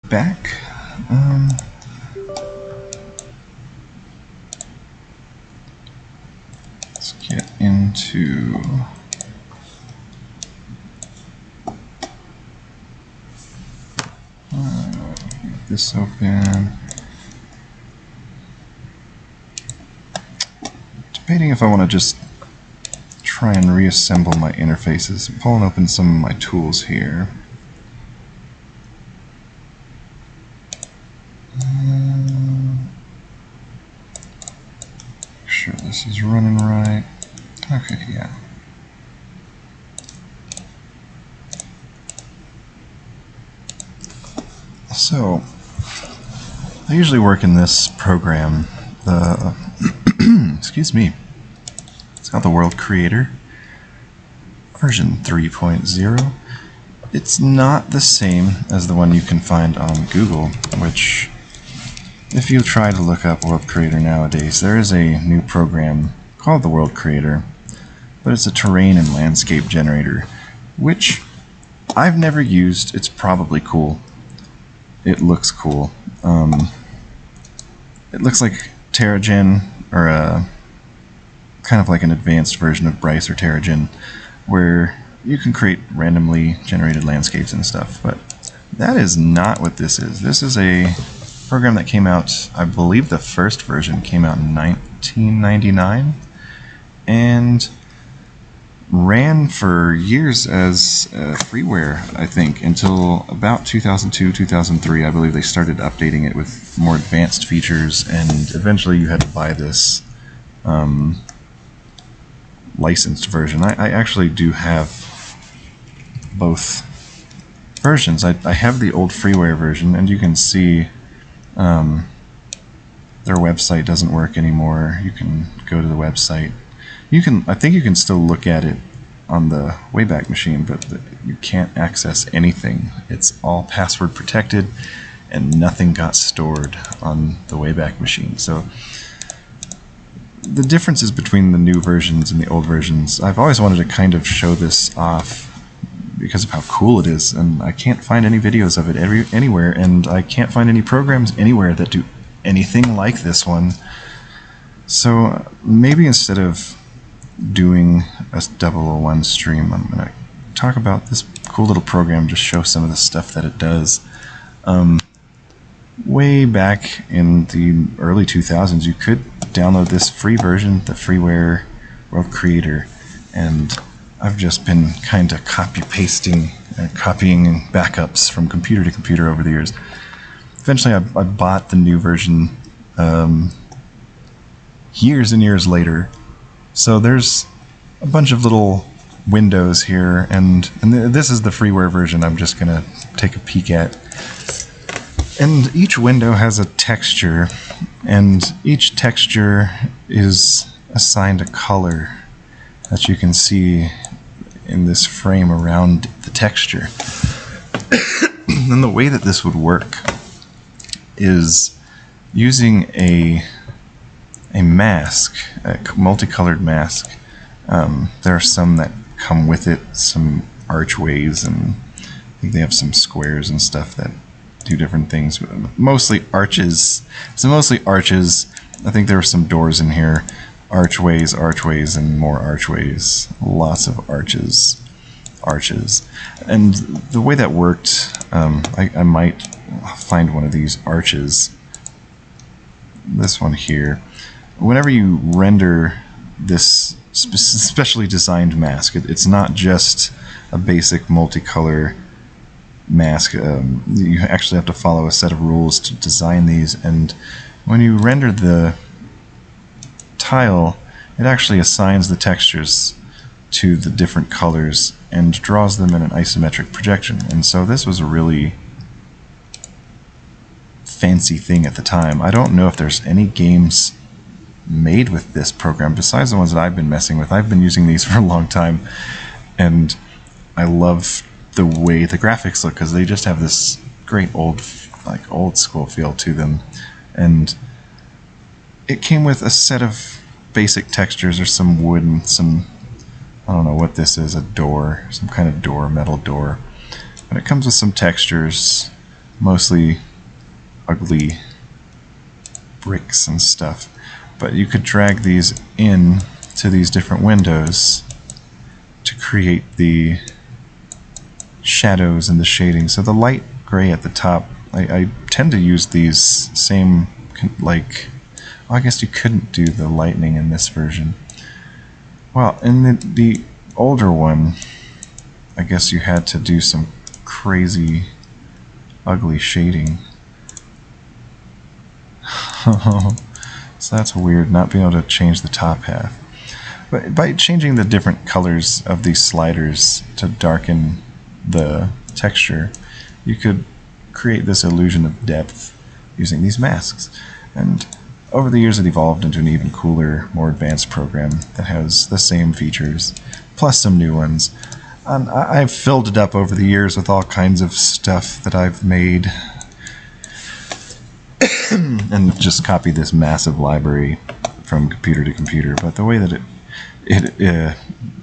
back. Let's get into get this open. Debating if I want to just try and reassemble my interfaces. I'm pulling open some of my tools here. Make sure this is running right. Okay, yeah. So, I usually work in this program. Excuse me. It's got the World Creator, version 3.0. It's not the same as the one you can find on Google, which, if you try to look up World Creator nowadays, there is a new program called the World Creator, but it's a terrain and landscape generator, which I've never used. It's probably cool. It looks cool. It looks like TerraGen, or kind of like an advanced version of Bryce or TerraGen, where you can create randomly generated landscapes and stuff, but that is not what this is. This is a program that came out, I believe the first version came out in 1999, and ran for years as freeware, I think, until about 2002, 2003. I believe they started updating it with more advanced features, and eventually you had to buy this licensed version. I actually do have both versions. I have the old freeware version, and you can see their website doesn't work anymore. You can go to the website. I think you can still look at it on the Wayback Machine, but you can't access anything. It's all password protected, and nothing got stored on the Wayback Machine. So the differences between the new versions and the old versions, I've always wanted to kind of show this off because of how cool it is, and I can't find any videos of it anywhere, and I can't find any programs anywhere that do anything like this one. So maybe instead of doing a 001 stream, I'm going to talk about this cool little program, just show some of the stuff that it does. Way back in the early 2000s, you could download this free version, the freeware World Creator, and I've just been kind of copying backups from computer to computer over the years. Eventually I bought the new version years and years later. So there's a bunch of little windows here, and this is the freeware version I'm just going to take a peek at. And each window has a texture, and each texture is assigned a color that you can see in this frame around the texture. And the way that this would work is using a mask, a multicolored mask. There are some that come with it, some archways, and I think they have some squares and stuff that do different things. Mostly arches. So mostly arches. I think there are some doors in here. Archways, and more archways. Lots of arches. And the way that worked, I might find one of these arches. This one here. Whenever you render this specially designed mask, it's not just a basic multicolor mask. You actually have to follow a set of rules to design these, and when you render the tile, it actually assigns the textures to the different colors and draws them in an isometric projection. And so this was a really fancy thing at the time. I don't know if there's any games made with this program besides the ones that I've been messing with. I've been using these for a long time, and I love the way the graphics look because they just have this great old school feel to them. And it came with a set of basic textures. There's some wood and some, I don't know what this is, a door, some kind of door, metal door. But it comes with some textures. mostly ugly bricks and stuff. But you could drag these in to these different windows to create the shadows and the shading. So the light gray at the top, I tend to use these same, like, well, I guess you couldn't do the lightning in this version. Well, in the older one, I guess you had to do some crazy, ugly shading. So that's weird, not being able to change the top half. But by changing the different colors of these sliders to darken the texture, you could create this illusion of depth using these masks. And over the years it evolved into an even cooler, more advanced program that has the same features, plus some new ones. I've filled it up over the years with all kinds of stuff that I've made and just copied this massive library from computer to computer. But the way that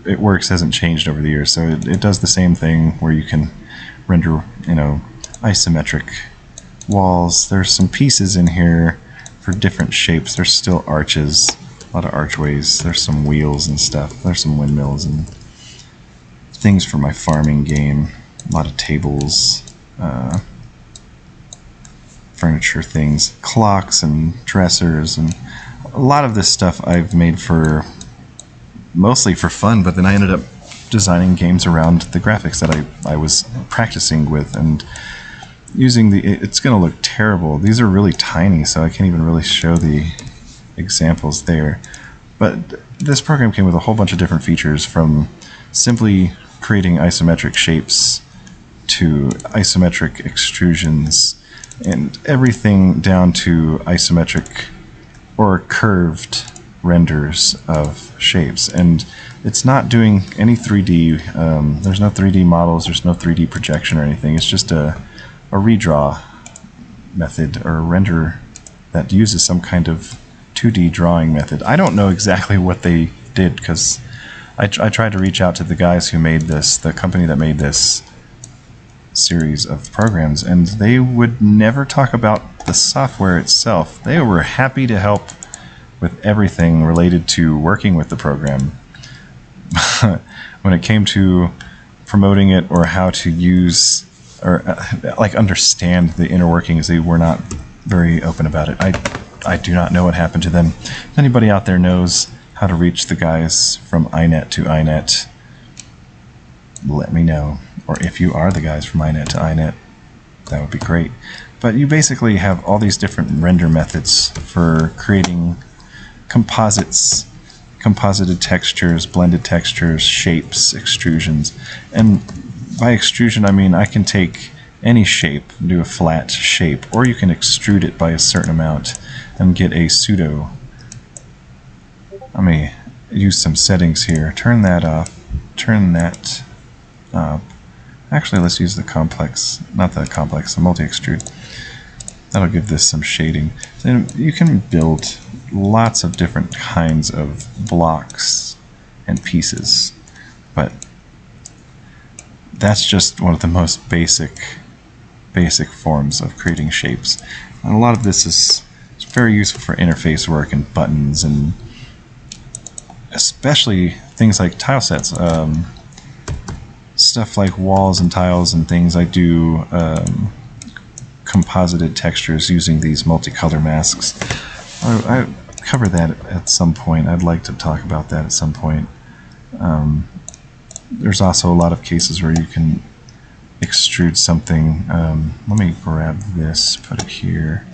it works hasn't changed over the years, so it does the same thing where you can render, isometric walls. There's some pieces in here for different shapes. There's still arches, a lot of archways. There's some wheels and stuff. There's some windmills and things for my farming game. A lot of tables, furniture things, clocks and dressers, and a lot of this stuff I've made mostly for fun, but then I ended up designing games around the graphics that I was practicing with, and using it's going to look terrible. These are really tiny, so I can't even really show the examples there. But this program came with a whole bunch of different features, from simply creating isometric shapes to isometric extrusions, and everything down to isometric or curved renders of shapes. And it's not doing any 3D. There's no 3D models, there's no 3D projection or anything. It's just a redraw method, or a render that uses some kind of 2D drawing method. I don't know exactly what they did, because I tried to reach out to the guys who made this, the company that made this series of programs, and they would never talk about the software itself. They were happy to help with everything related to working with the program. When it came to promoting it or how to use or understand the inner workings, they were not very open about it. I do not know what happened to them. If anybody out there knows how to reach the guys from Inet to Inet, let me know. Or if you are the guys from Inet to Inet, that would be great. But you basically have all these different render methods for creating composites, composited textures, blended textures, shapes, extrusions. And by extrusion, I mean I can take any shape, do a flat shape, or you can extrude it by a certain amount and get a pseudo. Let me use some settings here. Turn that off, turn that up. Actually, let's use the complex, not the complex, the multi-extrude. That'll give this some shading. Then you can build lots of different kinds of blocks and pieces, but that's just one of the most basic forms of creating shapes. And a lot of this is very useful for interface work and buttons, and especially things like tile sets. Stuff like walls and tiles and things, I do composited textures using these multicolor masks. I cover that at some point. I'd like to talk about that at some point. There's also a lot of cases where you can extrude something. Let me grab this, put it here,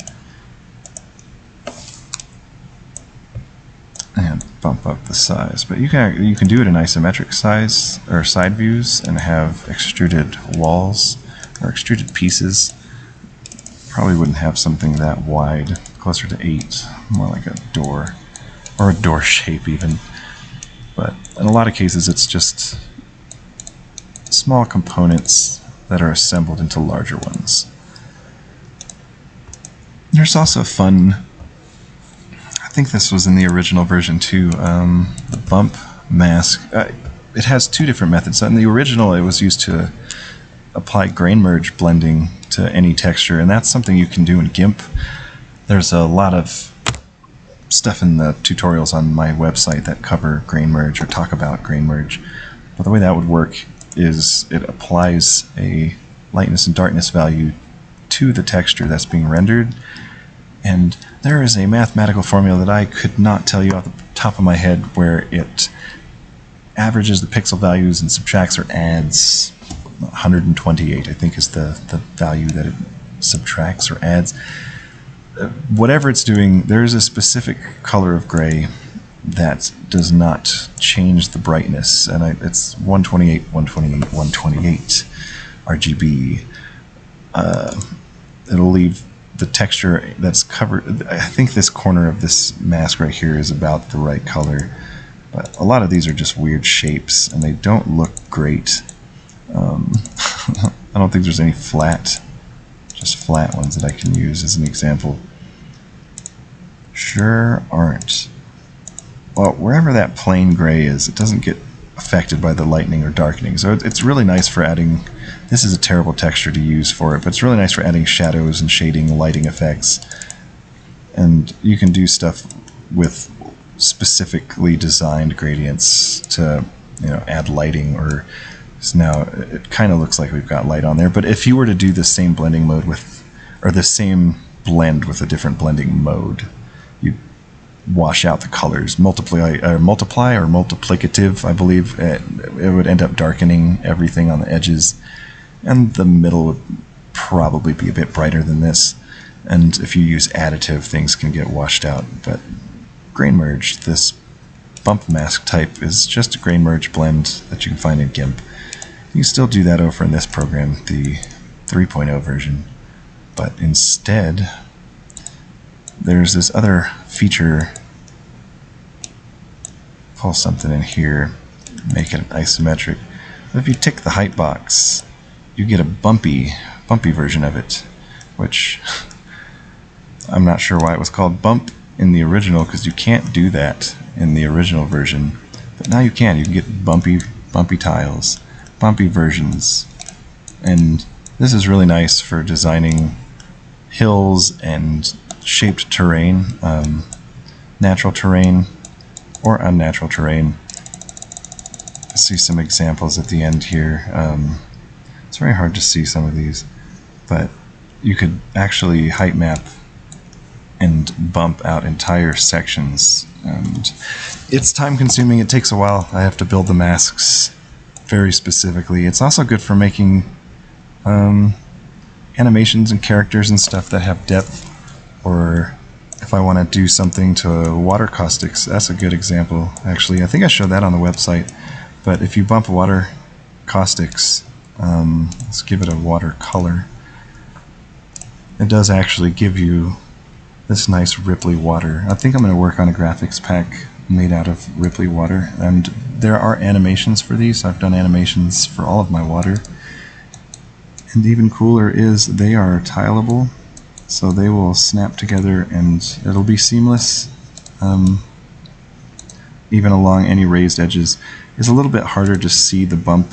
and bump up the size. But you can do it in isometric size or side views and have extruded walls or extruded pieces. Probably wouldn't have something that wide, closer to 8, more like a door or a door shape even. But in a lot of cases it's just small components that are assembled into larger ones. There's also fun, I think this was in the original version too, the bump mask. It has two different methods. In the original, it was used to apply grain merge blending to any texture, and that's something you can do in GIMP. There's a lot of stuff in the tutorials on my website that cover grain merge or talk about grain merge. But the way that would work is it applies a lightness and darkness value to the texture that's being rendered, and there is a mathematical formula that I could not tell you off the top of my head where it averages the pixel values and subtracts or adds 128, I think, is the value that it subtracts or adds. Whatever it's doing, there is a specific color of gray that does not change the brightness, and it's 128, 128, 128 RGB. It'll leave the texture that's covered. I think this corner of this mask right here is about the right color, but a lot of these are just weird shapes and they don't look great. I don't think there's any just flat ones that I can use as an example. Sure aren't. Well, wherever that plain gray is, it doesn't get affected by the lightening or darkening. So it's really nice for adding, this is a terrible texture to use for it, but it's really nice for adding shadows and shading, lighting effects. And you can do stuff with specifically designed gradients to, add lighting, or so now it kind of looks like we've got light on there. But if you were to do the same blending mode or the same blend with a different blending mode, you wash out the colors, multiply or multiplicative, I believe. It would end up darkening everything on the edges, and the middle would probably be a bit brighter than this. And if you use additive, things can get washed out. But grain merge, this bump mask type, is just a grain merge blend that you can find in GIMP. You can still do that over in this program, the 3.0 version, but instead there's this other feature. Pull something in here, make it isometric. But if you tick the height box, you get a bumpy version of it, which I'm not sure why it was called bump in the original, because you can't do that in the original version. But now you can. You can get bumpy tiles, bumpy versions, and this is really nice for designing hills and shaped terrain, natural terrain or unnatural terrain. I see some examples at the end here. It's very hard to see some of these, but you could actually height map and bump out entire sections, and it's time consuming. It takes a while. I have to build the masks very specifically. It's also good for making animations and characters and stuff that have depth, or if I want to do something to water caustics. That's a good example, actually. I think I showed that on the website. But if you bump water caustics, let's give it a water color, it does actually give you this nice Ripley water. I think I'm going to work on a graphics pack made out of Ripley water, and there are animations for these. I've done animations for all of my water. And even cooler is they are tileable, so they will snap together and it'll be seamless, even along any raised edges. It's a little bit harder to see the bump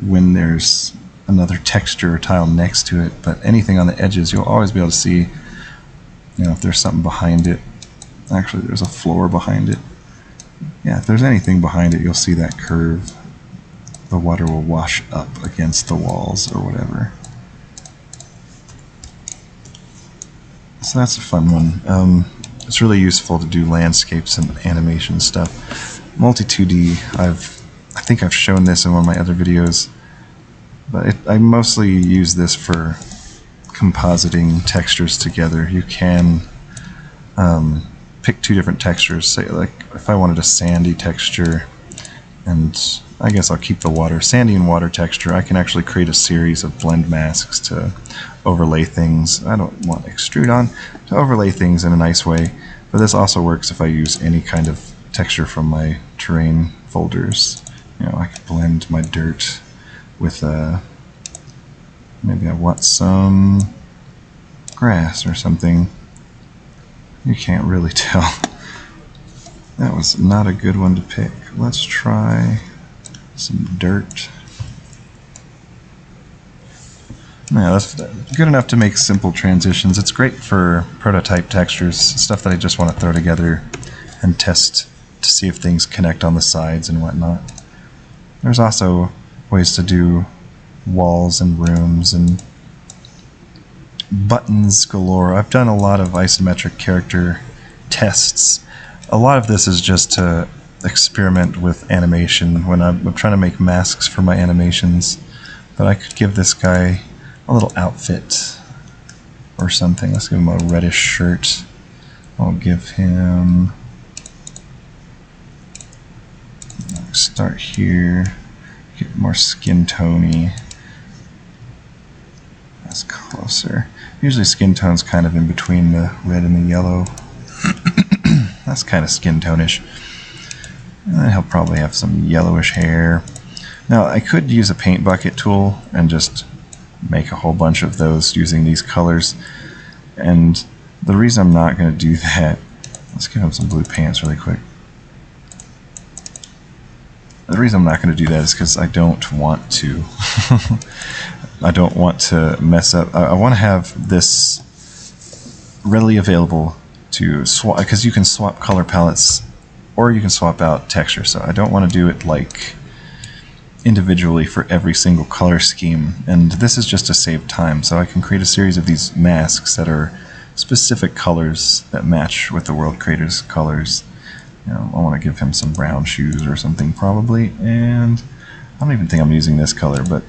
when there's another texture or tile next to it, but anything on the edges you'll always be able to see, if there's something behind it. Actually, there's a floor behind it. Yeah, if there's anything behind it, you'll see that curve. The water will wash up against the walls or whatever. So that's a fun one. It's really useful to do landscapes and animation stuff. Multi-2D, I think I've shown this in one of my other videos, but I mostly use this for compositing textures together. You can pick two different textures. Say, like, if I wanted a sandy texture, and I guess I'll keep the sandy and water texture, I can actually create a series of blend masks to overlay things. I don't want extrude on, to overlay things in a nice way, but this also works if I use any kind of texture from my terrain folders. I could blend my dirt with maybe I want some grass or something. You can't really tell. That was not a good one to pick. Let's try some dirt. Yeah, that's good enough to make simple transitions. It's great for prototype textures, stuff that I just want to throw together and test to see if things connect on the sides and whatnot. There's also ways to do walls and rooms and buttons galore. I've done a lot of isometric character tests. A lot of this is just to experiment with animation when I'm trying to make masks for my animations. But I could give this guy a little outfit or something. Let's give him a reddish shirt. I'll give him... start here. Get more skin tony. That's closer. Usually skin tone's kind of in between the red and the yellow. That's kind of skin tone-ish. And he'll probably have some yellowish hair. Now I could use a paint bucket tool and just make a whole bunch of those using these colors. And the reason I'm not going to do that, let's give him some blue pants really quick. The reason I'm not going to do that is because I don't want to. I don't want to mess up. I want to have this readily available to swap, because you can swap color palettes or you can swap out texture. So I don't want to do it like individually for every single color scheme. And this is just to save time. So I can create a series of these masks that are specific colors that match with the world creator's colors. You know, I want to give him some brown shoes or something probably, and I don't even think I'm using this color, but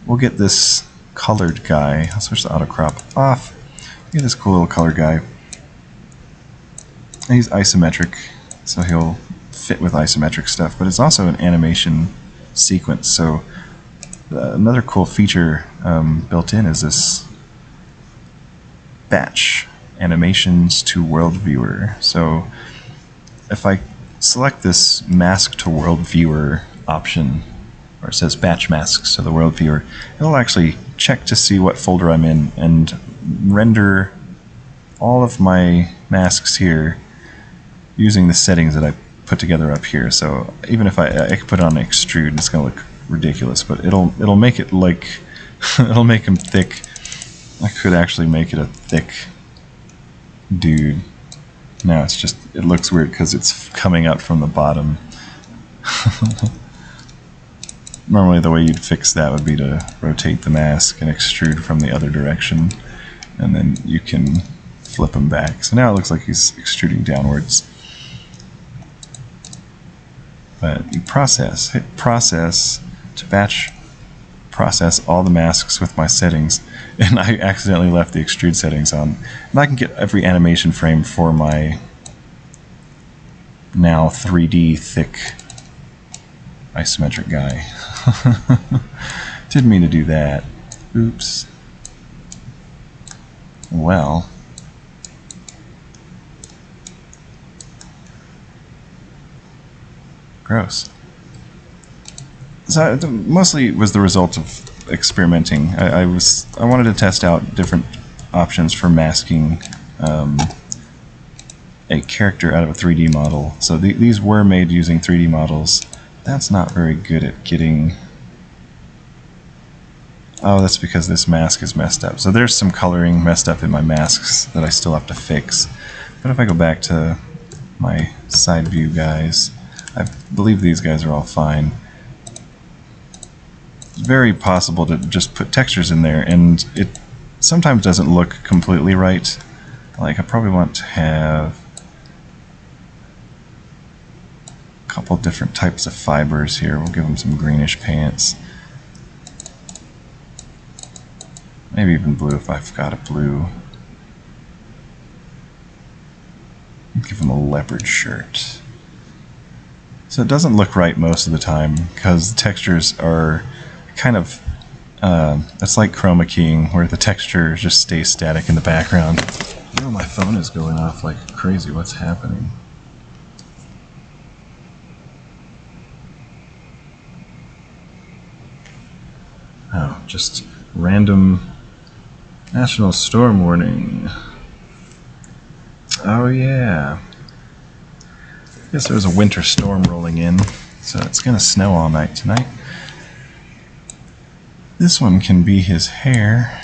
we'll get this colored guy. I'll switch the auto crop off. Get this cool little color guy. And he's isometric, so he'll fit with isometric stuff, but it's also an animation sequence. So another cool feature built in is this batch animations to world viewer. So if I select this mask to world viewer option, where it says batch masks to the world viewer, it'll actually check to see what folder I'm in and render all of my masks here using the settings that I put together up here. So even if I could put it on extrude, it's going to look ridiculous, but it'll make it like it'll make him thick. I could actually make it a thick dude. Now it's just, it looks weird because it's coming out from the bottom. Normally the way you'd fix that would be to rotate the mask and extrude from the other direction, and then you can flip him back. So now it looks like he's extruding downwards. But you hit process to batch process all the masks with my settings, and I accidentally left the extrude settings on. And I can get every animation frame for my now 3D thick isometric guy. Didn't mean to do that. Oops. Well. Gross. So mostly it was the result of experimenting. I wanted to test out different options for masking a character out of a 3D model. So these were made using 3D models. That's not very good at getting... Oh, that's because this mask is messed up. So there's some coloring messed up in my masks that I still have to fix. But if I go back to my side view guys, I believe these guys are all fine. It's very possible to just put textures in there, and it sometimes doesn't look completely right. Like, I probably want to have a couple different types of fibers here. We'll give them some greenish pants. Maybe even blue if I've got a blue. Give them a leopard shirt. So it doesn't look right most of the time because the textures are kind of, it's like chroma keying where the texture just stays static in the background. Oh, my phone is going off like crazy. What's happening? Oh, just random national storm warning. Oh yeah. I guess there's a winter storm rolling in, so it's going to snow all night tonight. This one can be his hair.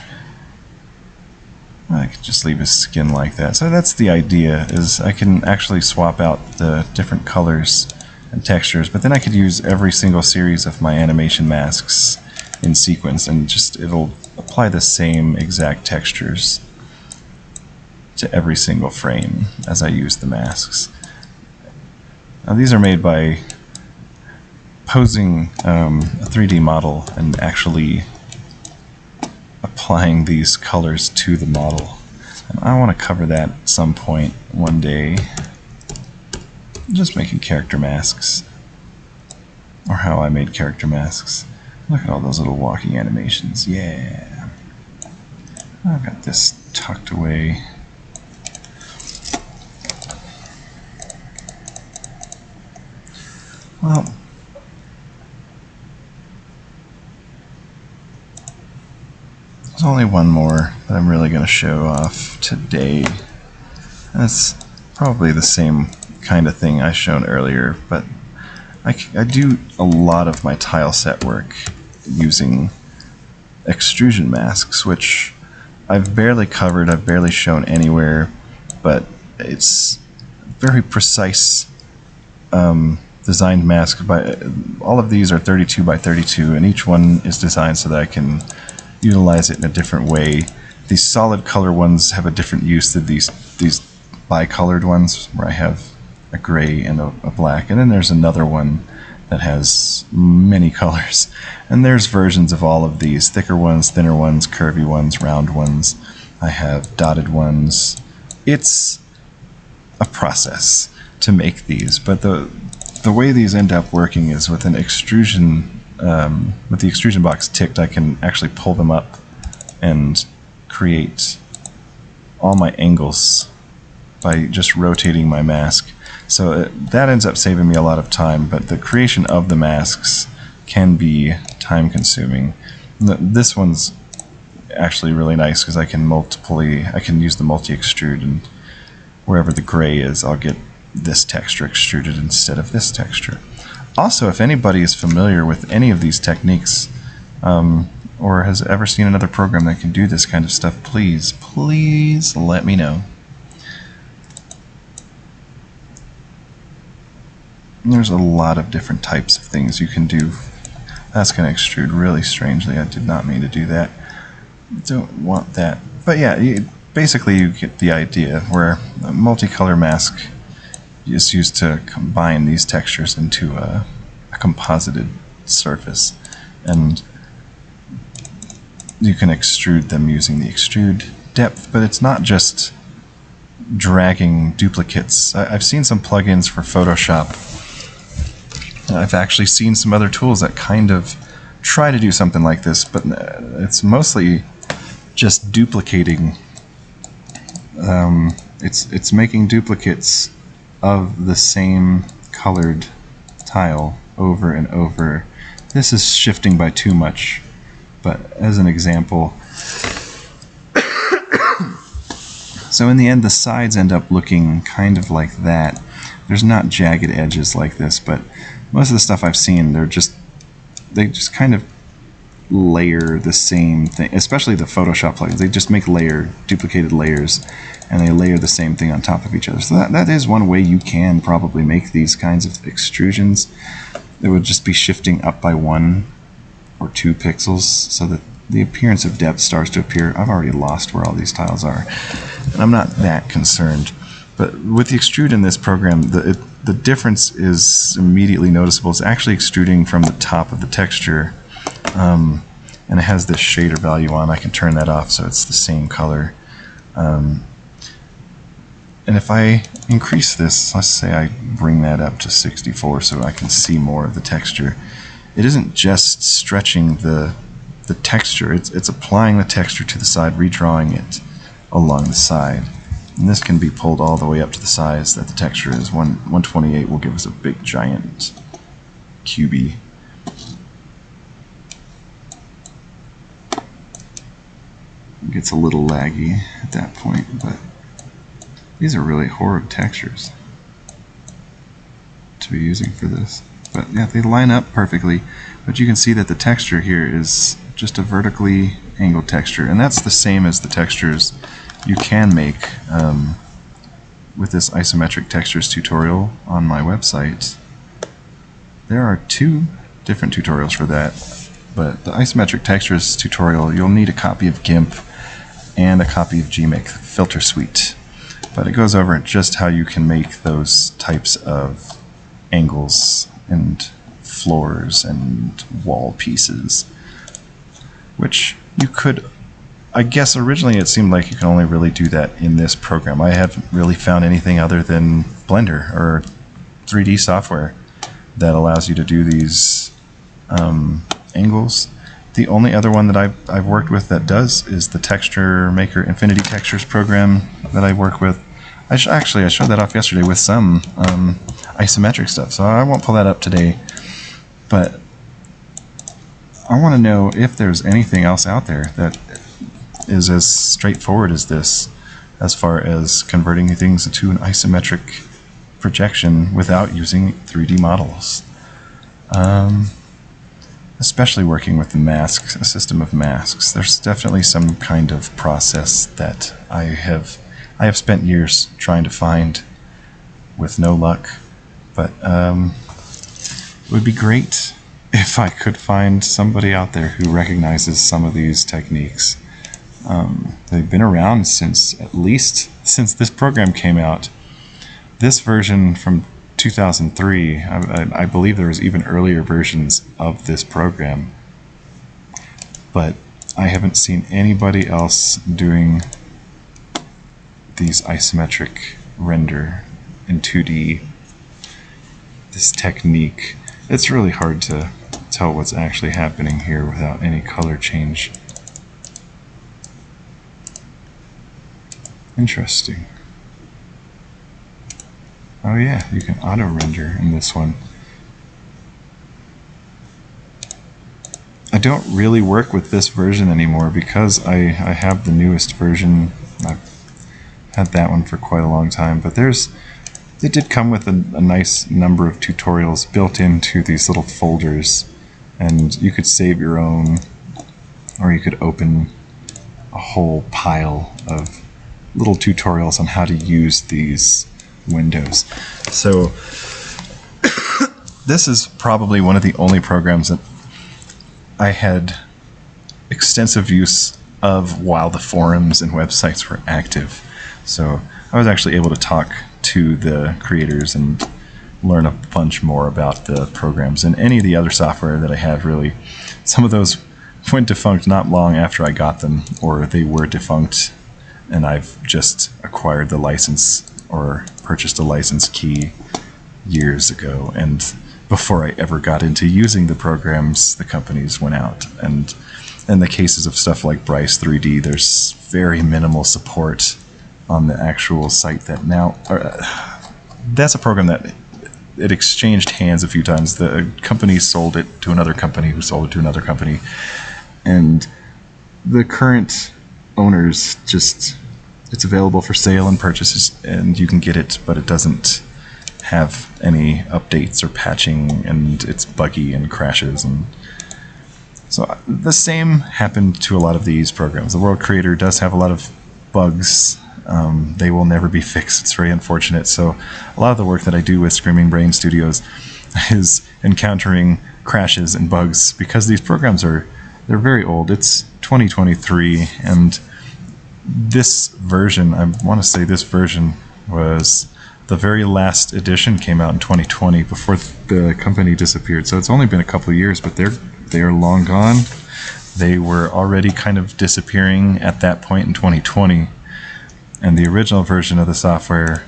I could just leave his skin like that. So that's the idea, is I can actually swap out the different colors and textures, but then I could use every single series of my animation masks in sequence, and just it'll apply the same exact textures to every single frame as I use the masks. Now these are made by posing a 3D model and actually applying these colors to the model. And I want to cover that at some point one day. Just making character masks, or how I made character masks. Look at all those little walking animations. Yeah. I've got this tucked away. Well, there's only one more that I'm really going to show off today. And it's probably the same kind of thing I shown earlier, but I do a lot of my tile set work using extrusion masks, which I've barely covered, I've barely shown anywhere, but it's very precise designed mask. All of these are 32 by 32, and each one is designed so that I can utilize it in a different way. These solid color ones have a different use than these bicolored ones, where I have a gray and a black, and then there's another one that has many colors. And there's versions of all of these: thicker ones, thinner ones, curvy ones, round ones. I have dotted ones. It's a process to make these, but the way these end up working is with an extrusion, with the extrusion box ticked, I can actually pull them up and create all my angles by just rotating my mask. So that ends up saving me a lot of time, but the creation of the masks can be time consuming. This one's actually really nice because I can use the multi-extrude, and wherever the gray is, I'll get this texture extruded instead of this texture. Also, if anybody is familiar with any of these techniques, or has ever seen another program that can do this kind of stuff, please let me know. There's a lot of different types of things you can do. That's going to extrude really strangely. I did not mean to do that. Don't want that. But yeah, basically you get the idea, where a multicolor mask is used to combine these textures into a composited surface. And you can extrude them using the extrude depth, but it's not just dragging duplicates. I've seen some plugins for Photoshop. I've actually seen some other tools that kind of try to do something like this, but it's mostly just duplicating. It's making duplicates of the same colored tile over and over. This is shifting by too much, but as an example, so in the end the sides end up looking kind of like that. There's not jagged edges like this, but most of the stuff I've seen, they just kind of layer the same thing, especially the Photoshop plugins. They just make duplicated layers, and they layer the same thing on top of each other. So that is one way you can probably make these kinds of extrusions. It would just be shifting up by 1 or 2 pixels so that the appearance of depth starts to appear. I've already lost where all these tiles are, and I'm not that concerned. But with the extrude in this program, the difference is immediately noticeable. It's actually extruding from the top of the texture, and it has this shader value on. I can turn that off so it's the same color. And if I increase this, let's say I bring that up to 64 so I can see more of the texture, it isn't just stretching the texture, it's applying the texture to the side, redrawing it along the side. And this can be pulled all the way up to the size that the texture is. 128 will give us a big giant cubey. It gets a little laggy at that point, but these are really horrid textures to be using for this. but yeah, they line up perfectly. But you can see that the texture here is just a vertically angled texture, and that's the same as the textures you can make with this isometric textures tutorial on my website. There are 2 different tutorials for that, but the isometric textures tutorial, you'll need a copy of GIMP and a copy of GMake Filter Suite. But it goes over just how you can make those types of angles and floors and wall pieces, which you could, I guess originally it seemed like you can only really do that in this program. I haven't really found anything other than Blender or 3D software that allows you to do these angles. The only other one that I've worked with that does is the Texture Maker Infinity Textures program that I work with. Actually, I showed that off yesterday with some isometric stuff, so I won't pull that up today. But I want to know if there's anything else out there that is as straightforward as this, as far as converting things into an isometric projection without using 3D models. Especially working with the masks, a system of masks. There's definitely some kind of process that I have spent years trying to find with no luck. But it would be great if I could find somebody out there who recognizes some of these techniques. They've been around at least since this program came out. This version from 2003, I believe there was even earlier versions of this program, but I haven't seen anybody else doing these isometric render in 2D. This technique, it's really hard to tell what's actually happening here without any color change. Interesting. Oh yeah, you can auto render in this one. I don't really work with this version anymore because I have the newest version. I've had that one for quite a long time, but it did come with a nice number of tutorials built into these little folders, and you could save your own, or you could open a whole pile of little tutorials on how to use these windows. So this is probably one of the only programs that I had extensive use of while the forums and websites were active. So I was actually able to talk to the creators and learn a bunch more about the programs and any of the other software that I have, really. Some of those went defunct not long after I got them, or they were defunct and I've just acquired the license or purchased a license key years ago, and before I ever got into using the programs, the companies went out. And in the cases of stuff like Bryce 3D, there's very minimal support on the actual site that now... that's a program that it exchanged hands a few times. The company sold it to another company who sold it to another company, and the current owners just... it's available for sale and purchases, and you can get it, but it doesn't have any updates or patching, and it's buggy and crashes. And so the same happened to a lot of these programs. The World Creator does have a lot of bugs. They will never be fixed. It's very unfortunate. So a lot of the work that I do with Screaming Brain Studios is encountering crashes and bugs because these programs they're very old. It's 2023, and this version, I want to say this version was the very last edition, came out in 2020 before the company disappeared. So it's only been a couple of years, but they are long gone. They were already kind of disappearing at that point in 2020. And the original version of the software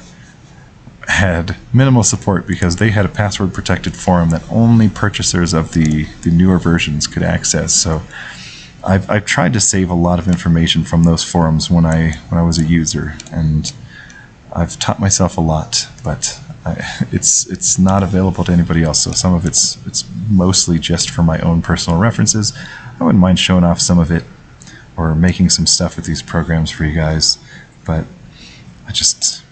had minimal support because they had a password protected forum that only purchasers of the newer versions could access. So I've tried to save a lot of information from those forums when I was a user, and I've taught myself a lot, but it's not available to anybody else. So some of it's mostly just for my own personal references. I wouldn't mind showing off some of it or making some stuff with these programs for you guys, but it just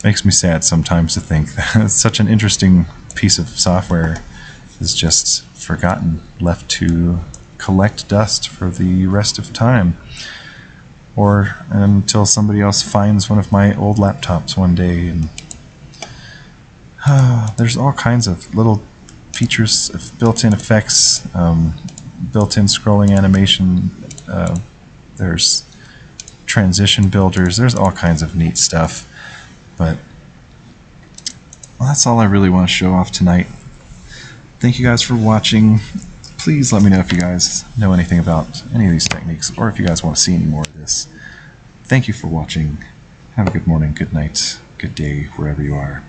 makes me sad sometimes to think that it's such an interesting piece of software is just forgotten, left to collect dust for the rest of time. Or until somebody else finds one of my old laptops one day. And there's all kinds of little features of built-in effects, built-in scrolling animation. There's transition builders. There's all kinds of neat stuff. But well, that's all I really want to show off tonight. Thank you guys for watching. Please let me know if you guys know anything about any of these techniques, or if you guys want to see any more of this. Thank you for watching. Have a good morning, good night, good day, wherever you are.